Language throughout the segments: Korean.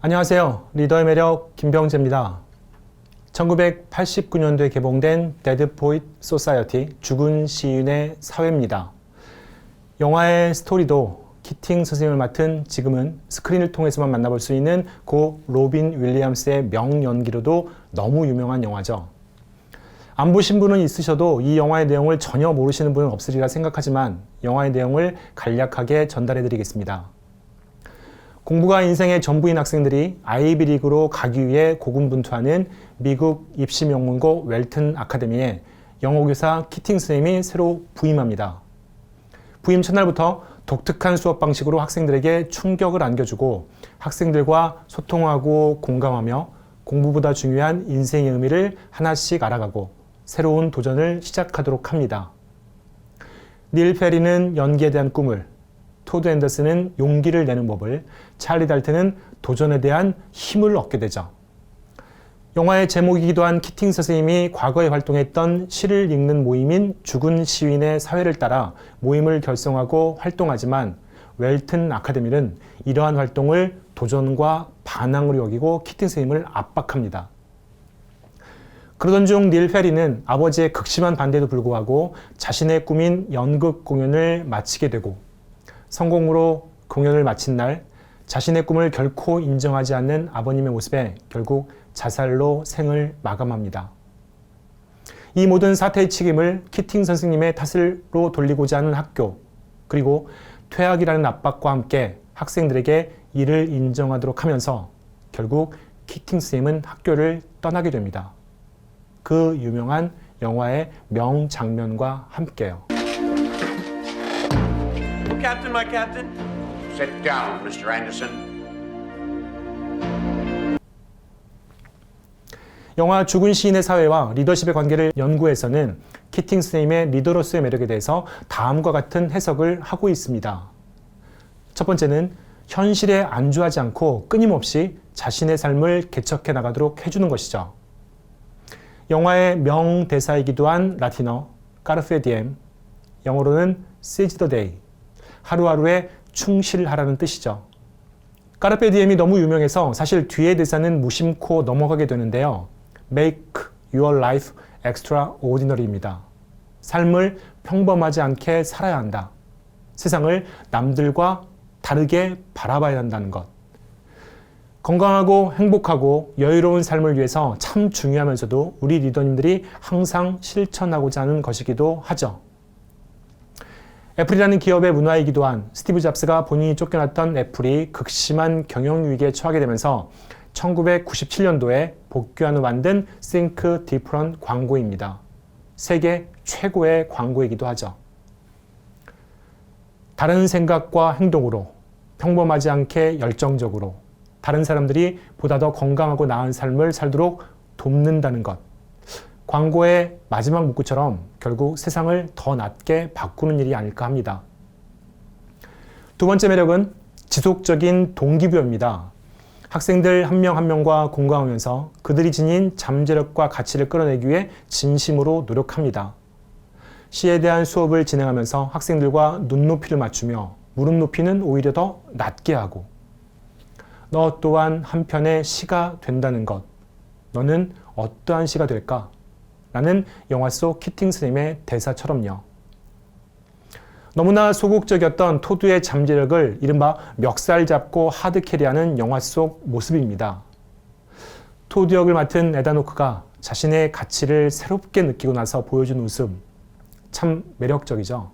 안녕하세요. 리더의 매력 김병재입니다. 1989년도에 개봉된 데드 포이트 소사이어티 죽은 시인의 사회입니다. 영화의 스토리도 키팅 선생님을 맡은 지금은 스크린을 통해서만 만나볼 수 있는 고 로빈 윌리엄스의 명연기로도 너무 유명한 영화죠. 안 보신 분은 있으셔도 이 영화의 내용을 전혀 모르시는 분은 없으리라 생각하지만 영화의 내용을 간략하게 전달해 드리겠습니다. 공부가 인생의 전부인 학생들이 아이비리그로 가기 위해 고군분투하는 미국 입시 명문고 웰튼 아카데미에 영어교사 키팅 선생님이 새로 부임합니다. 부임 첫날부터 독특한 수업 방식으로 학생들에게 충격을 안겨주고 학생들과 소통하고 공감하며 공부보다 중요한 인생의 의미를 하나씩 알아가고 새로운 도전을 시작하도록 합니다. 닐 페리는 연기에 대한 꿈을, 토드 앤더슨은 용기를 내는 법을, 찰리 달튼은 도전에 대한 힘을 얻게 되죠. 영화의 제목이기도 한 키팅 선생님이 과거에 활동했던 시를 읽는 모임인 죽은 시인의 사회를 따라 모임을 결성하고 활동하지만 웰튼 아카데미는 이러한 활동을 도전과 반항으로 여기고 키팅 선생님을 압박합니다. 그러던 중 닐 페리는 아버지의 극심한 반대에도 불구하고 자신의 꿈인 연극 공연을 마치게 되고 성공으로 공연을 마친 날 자신의 꿈을 결코 인정하지 않는 아버님의 모습에 결국 자살로 생을 마감합니다. 이 모든 사태의 책임을 키팅 선생님의 탓으로 돌리고자 하는 학교, 그리고 퇴학이라는 압박과 함께 학생들에게 이를 인정하도록 하면서 결국 키팅 선생님은 학교를 떠나게 됩니다. 그 유명한 영화의 명장면과 함께요. Captain, my captain. Sit down, Mr. Anderson. 영화 죽은 시인의 사회와 리더십의 관계를 연구해서는 키팅 선생님의 리더로서의 매력에 대해서 다음과 같은 해석을 하고 있습니다. 첫 번째는 현실에 안주하지 않고 끊임없이 자신의 삶을 개척해 나가도록 해주는 것이죠. 영화의 명대사이기도 한 라틴어 까르페 디엠, 영어로는 seize the day, 하루하루에 충실하라는 뜻이죠. 까르페 디엠이 너무 유명해서 사실 뒤의 대사는 무심코 넘어가게 되는데요. Make your life extraordinary입니다. 삶을 평범하지 않게 살아야 한다. 세상을 남들과 다르게 바라봐야 한다는 것. 건강하고 행복하고 여유로운 삶을 위해서 참 중요하면서도 우리 리더님들이 항상 실천하고자 하는 것이기도 하죠. 애플이라는 기업의 문화이기도 한 스티브 잡스가 본인이 쫓겨났던 애플이 극심한 경영위기에 처하게 되면서 1997년도에 복귀한 후 만든 Think Different 광고입니다. 세계 최고의 광고이기도 하죠. 다른 생각과 행동으로 평범하지 않게 열정적으로 다른 사람들이 보다 더 건강하고 나은 삶을 살도록 돕는다는 것. 광고의 마지막 문구처럼 결국 세상을 더 낫게 바꾸는 일이 아닐까 합니다. 두 번째 매력은 지속적인 동기부여입니다. 학생들 한 명 한 명과 공감하면서 그들이 지닌 잠재력과 가치를 끌어내기 위해 진심으로 노력합니다. 시에 대한 수업을 진행하면서 학생들과 눈높이를 맞추며 무릎 높이는 오히려 더 낮게 하고 너 또한 한편의 시가 된다는 것. 너는 어떠한 시가 될까? 라는 영화 속 키팅 선생님의 대사처럼요. 너무나 소극적이었던 토드의 잠재력을 이른바 멱살 잡고 하드캐리하는 영화 속 모습입니다. 토드 역을 맡은 에단 호크가 자신의 가치를 새롭게 느끼고 나서 보여준 웃음, 참 매력적이죠.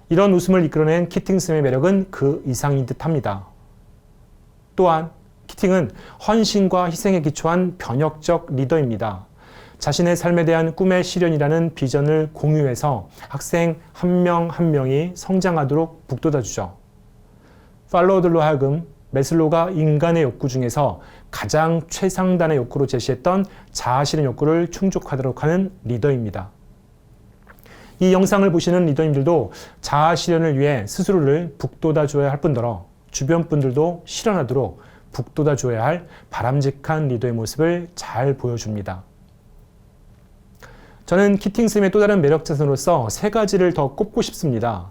이런 웃음을 이끌어낸 키팅 선생님의 매력은 그 이상인 듯합니다. 또한 키팅은 헌신과 희생에 기초한 변혁적 리더입니다. 자신의 삶에 대한 꿈의 실현이라는 비전을 공유해서 학생 한 명 한 명이 성장하도록 북돋아주죠. 팔로워들로 하여금 매슬로우가 인간의 욕구 중에서 가장 최상단의 욕구로 제시했던 자아실현 욕구를 충족하도록 하는 리더입니다. 이 영상을 보시는 리더님들도 자아실현을 위해 스스로를 북돋아줘야 할 뿐더러 주변 분들도 실현하도록 북돋아줘야 할 바람직한 리더의 모습을 잘 보여줍니다. 저는 키팅 선생님의 또 다른 매력 자산으로서 세 가지를 더 꼽고 싶습니다.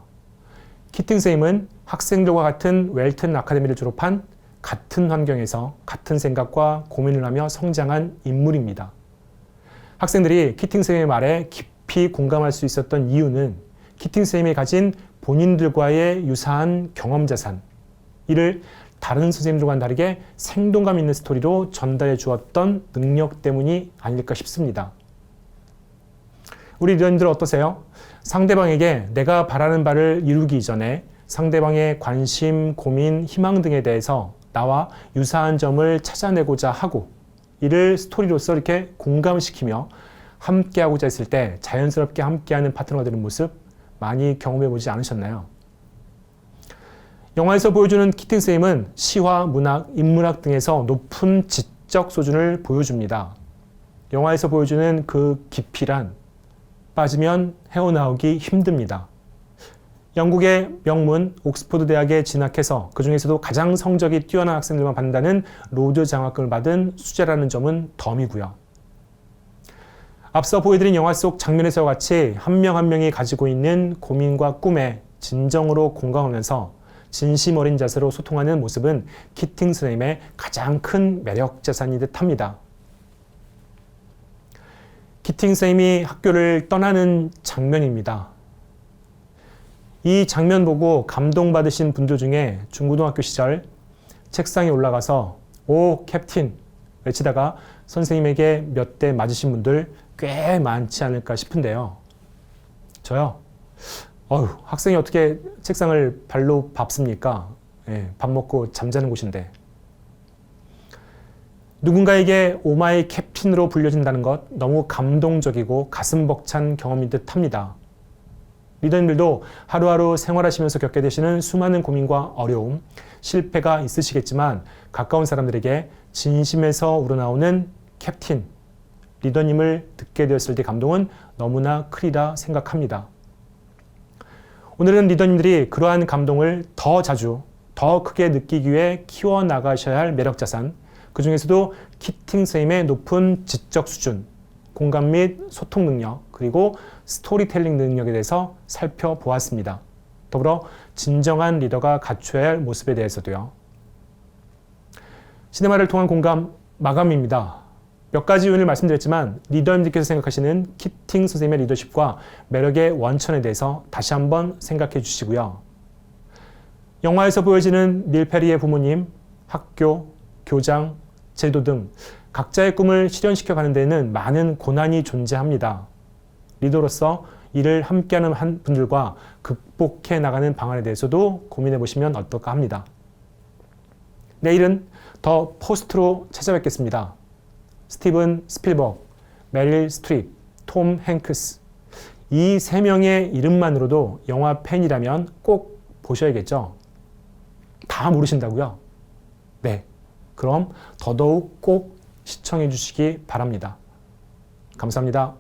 키팅 선생님은 학생들과 같은 웰튼 아카데미를 졸업한 같은 환경에서 같은 생각과 고민을 하며 성장한 인물입니다. 학생들이 키팅 선생님의 말에 깊이 공감할 수 있었던 이유는 키팅 선생님이 가진 본인들과의 유사한 경험 자산, 이를 다른 선생님들과는 다르게 생동감 있는 스토리로 전달해 주었던 능력 때문이 아닐까 싶습니다. 우리 리더님들 어떠세요? 상대방에게 내가 바라는 바를 이루기 이전에 상대방의 관심, 고민, 희망 등에 대해서 나와 유사한 점을 찾아내고자 하고 이를 스토리로서 이렇게 공감시키며 함께하고자 했을 때 자연스럽게 함께하는 파트너가 되는 모습 많이 경험해 보지 않으셨나요? 영화에서 보여주는 키팅 선생님은 시화, 문학, 인문학 등에서 높은 지적 수준을 보여줍니다. 영화에서 보여주는 그 깊이란 빠지면 헤어나오기 힘듭니다. 영국의 명문 옥스퍼드 대학에 진학해서 그 중에서도 가장 성적이 뛰어난 학생들만 받는다는 로드 장학금을 받은 수재라는 점은 덤이고요. 앞서 보여드린 영화 속 장면에서와 같이 한 명 한 명이 가지고 있는 고민과 꿈에 진정으로 공감하면서 진심 어린 자세로 소통하는 모습은 키팅 선생님의 가장 큰 매력 자산인 듯합니다. 키팅 선생님이 학교를 떠나는 장면입니다. 이 장면 보고 감동받으신 분들 중에 중고등학교 시절 책상에 올라가서 오 캡틴 외치다가 선생님에게 몇 대 맞으신 분들 꽤 많지 않을까 싶은데요. 저요? 학생이 어떻게 책상을 발로 밟습니까? 밥 먹고 잠자는 곳인데. 누군가에게 오마이 캡틴으로 불려진다는 것 너무 감동적이고 가슴 벅찬 경험인 듯 합니다. 리더님들도 하루하루 생활하시면서 겪게 되시는 수많은 고민과 어려움, 실패가 있으시겠지만 가까운 사람들에게 진심에서 우러나오는 캡틴, 리더님을 듣게 되었을 때 감동은 너무나 크리라 생각합니다. 오늘은 리더님들이 그러한 감동을 더 자주, 더 크게 느끼기 위해 키워나가셔야 할 매력자산, 그 중에서도 키팅 선생님의 높은 지적 수준, 공감 및 소통 능력, 그리고 스토리텔링 능력에 대해서 살펴보았습니다. 더불어 진정한 리더가 갖춰야 할 모습에 대해서도요. 시네마를 통한 공감 마감입니다. 몇 가지 요인을 말씀드렸지만 리더님들께서 생각하시는 키팅 선생님의 리더십과 매력의 원천에 대해서 다시 한번 생각해 주시고요. 영화에서 보여지는 닐 페리의 부모님, 학교, 교장, 제도 등 각자의 꿈을 실현시켜 가는 데에는 많은 고난이 존재합니다. 리더로서 이를 함께하는 분들과 극복해 나가는 방안에 대해서도 고민해 보시면 어떨까 합니다. 내일은 더 포스트로 찾아뵙겠습니다. 스티븐 스필버그, 메릴 스트립, 톰 행크스, 이 세 명의 이름만으로도 영화 팬이라면 꼭 보셔야겠죠? 다 모르신다고요? 네, 그럼 더더욱 꼭 시청해 주시기 바랍니다. 감사합니다.